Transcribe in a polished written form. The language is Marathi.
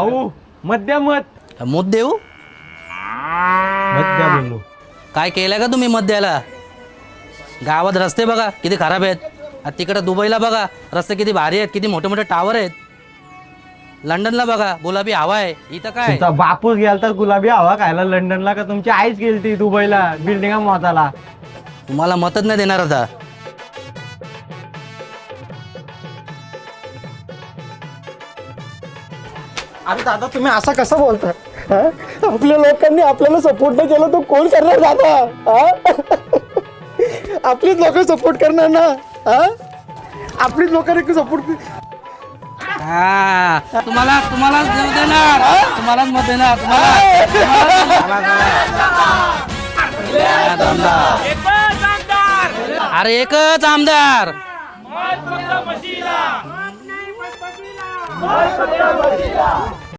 अहो मध्य मत मत देऊ मध्य बोललो. काय केलं का तुम्ही मध्याला? गावात रस्ते बघा किती खराब आहेत. तिकडे दुबईला बघा रस्ते किती भारी आहेत, किती मोठे मोठे टावर आहेत. लंडनला बघा गुलाबी हवा आहे. इथं काय तुमचा बापूस गेला तर गुलाबी हवा खायला लंडनला, का तुमची आईच गेलती दुबईला बिल्डिंगा मोताला? तुम्हाला मतच नाही देणार आता. अरे दादा तुम्ही असं कसं बोलता? आपल्या लोकांनी आपल्याला सपोर्ट नाही केला तर कोण करणार दादा? आपलीच लोक सपोर्ट करणार ना. आपलीच लोकांनी सपोर्ट. तुम्हाला तुम्हालाच देणार, तुम्हालाच मत देणार. अरे एकच आमदार.